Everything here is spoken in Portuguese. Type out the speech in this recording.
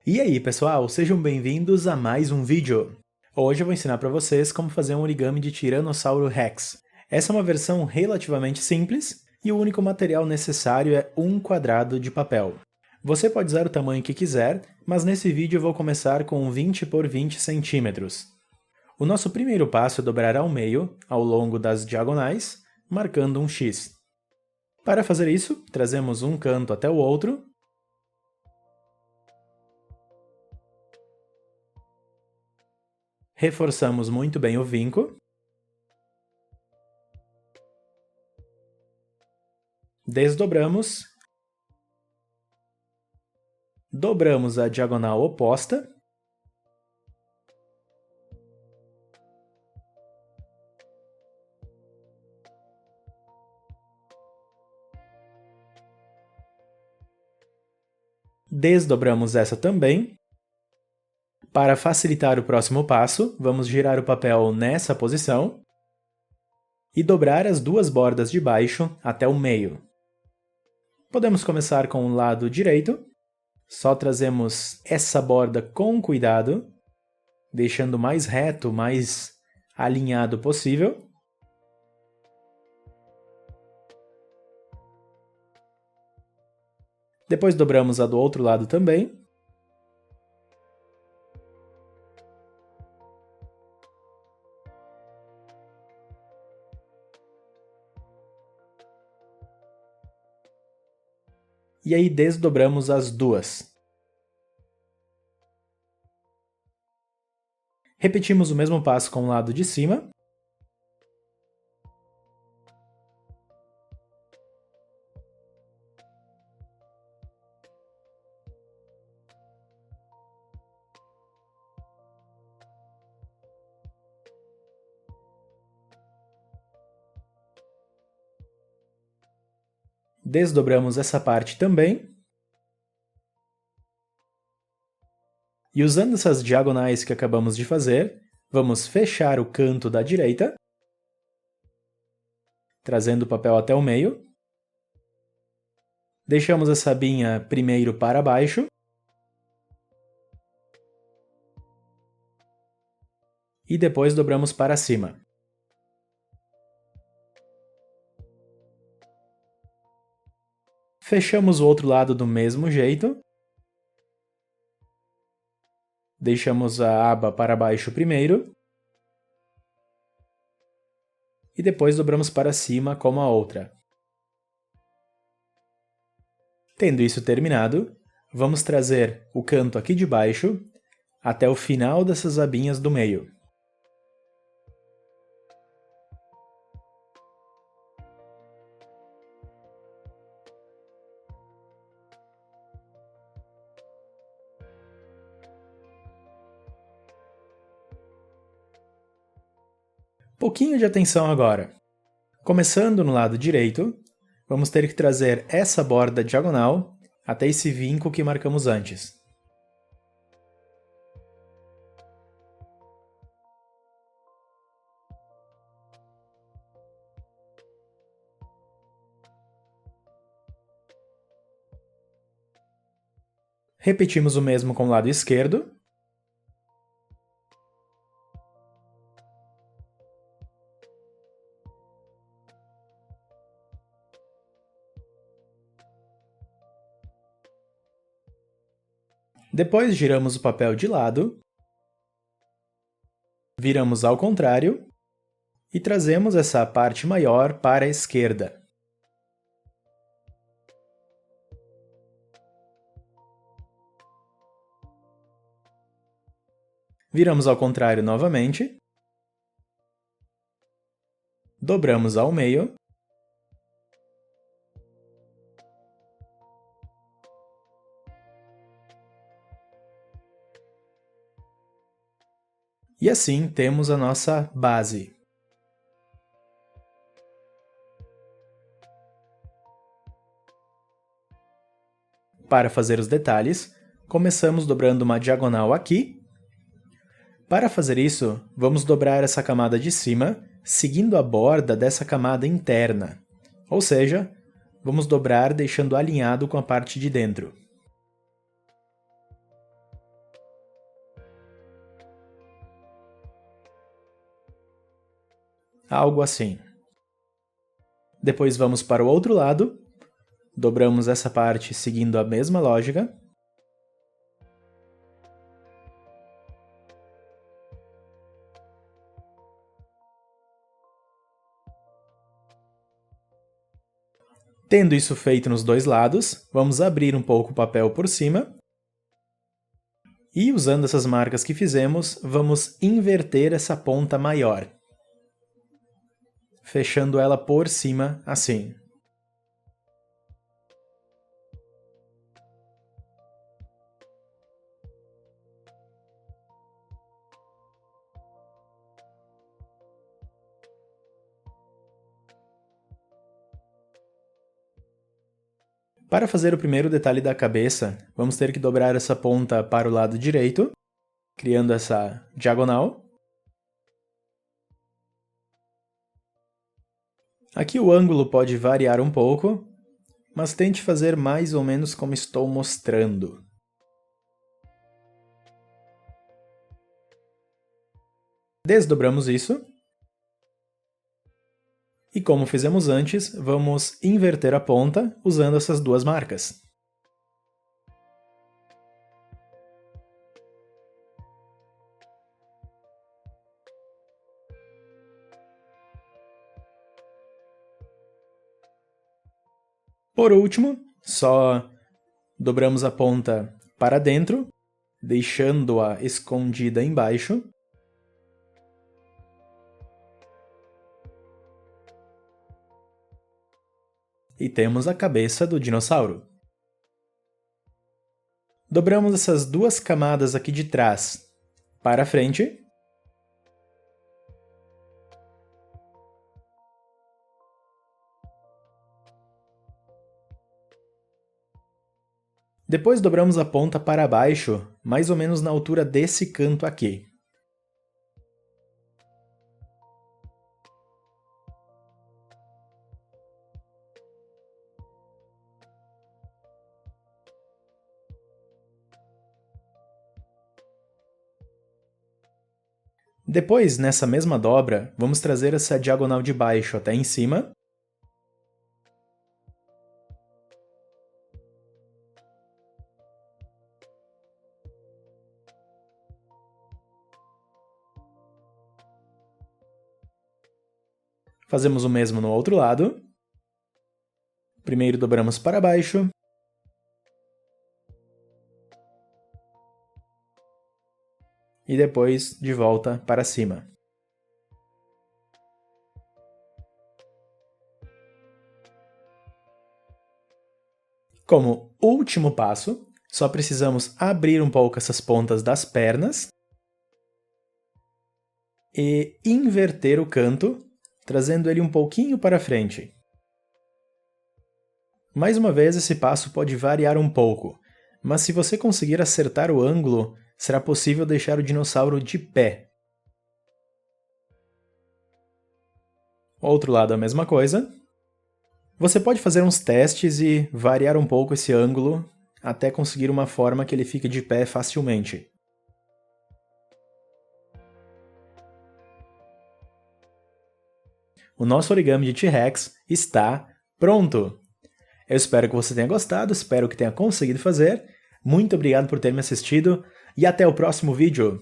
E aí, pessoal, sejam bem-vindos a mais um vídeo. Hoje eu vou ensinar para vocês como fazer um origami de Tiranossauro Rex. Essa é uma versão relativamente simples e o único material necessário é um quadrado de papel. Você pode usar o tamanho que quiser, mas nesse vídeo eu vou começar com 20 por 20 centímetros. O nosso primeiro passo é dobrar ao meio, ao longo das diagonais, marcando um X. Para fazer isso, trazemos um canto até o outro, reforçamos muito bem o vinco, desdobramos, dobramos a diagonal oposta, desdobramos essa também. Para facilitar o próximo passo, vamos girar o papel nessa posição e dobrar as duas bordas de baixo até o meio. Podemos começar com o lado direito, só trazemos essa borda com cuidado, deixando o mais reto, mais alinhado possível. Depois dobramos a do outro lado também. E aí desdobramos as duas. Repetimos o mesmo passo com o lado de cima. Desdobramos essa parte também. E usando essas diagonais que acabamos de fazer, vamos fechar o canto da direita, trazendo o papel até o meio. Deixamos essa abinha primeiro para baixo. E depois dobramos para cima. Fechamos o outro lado do mesmo jeito. Deixamos a aba para baixo primeiro. E depois dobramos para cima como a outra. Tendo isso terminado, vamos trazer o canto aqui de baixo até o final dessas abinhas do meio. Pouquinho de atenção agora. Começando no lado direito, vamos ter que trazer essa borda diagonal até esse vinco que marcamos antes. Repetimos o mesmo com o lado esquerdo. Depois giramos o papel de lado, viramos ao contrário e trazemos essa parte maior para a esquerda. Viramos ao contrário novamente, dobramos ao meio, e assim temos a nossa base. Para fazer os detalhes, começamos dobrando uma diagonal aqui. Para fazer isso, vamos dobrar essa camada de cima, seguindo a borda dessa camada interna. Ou seja, vamos dobrar deixando alinhado com a parte de dentro. algo assim. Depois vamos para o outro lado, dobramos essa parte seguindo a mesma lógica. Tendo isso feito nos dois lados, vamos abrir um pouco o papel por cima. E usando essas marcas que fizemos, vamos inverter essa ponta maior, fechando ela por cima assim. Para fazer o primeiro detalhe da cabeça, vamos ter que dobrar essa ponta para o lado direito, criando essa diagonal. Aqui o ângulo pode variar um pouco, mas tente fazer mais ou menos como estou mostrando. Desdobramos isso. E como fizemos antes, vamos inverter a ponta usando essas duas marcas. Por último, só dobramos a ponta para dentro, deixando-a escondida embaixo. E temos a cabeça do dinossauro. Dobramos essas duas camadas aqui de trás para frente. Depois dobramos a ponta para baixo, mais ou menos na altura desse canto aqui. Depois, nessa mesma dobra, vamos trazer essa diagonal de baixo até em cima. Fazemos o mesmo no outro lado. Primeiro dobramos para baixo. E depois de volta para cima. Como último passo, só precisamos abrir um pouco essas pontas das pernas e inverter o canto, trazendo ele um pouquinho para frente. Mais uma vez, esse passo pode variar um pouco, mas se você conseguir acertar o ângulo, será possível deixar o dinossauro de pé. Outro lado a mesma coisa. Você pode fazer uns testes e variar um pouco esse ângulo até conseguir uma forma que ele fique de pé facilmente. O nosso origami de T-Rex está pronto! Eu espero que você tenha gostado, espero que tenha conseguido fazer. Muito obrigado por ter me assistido e até o próximo vídeo!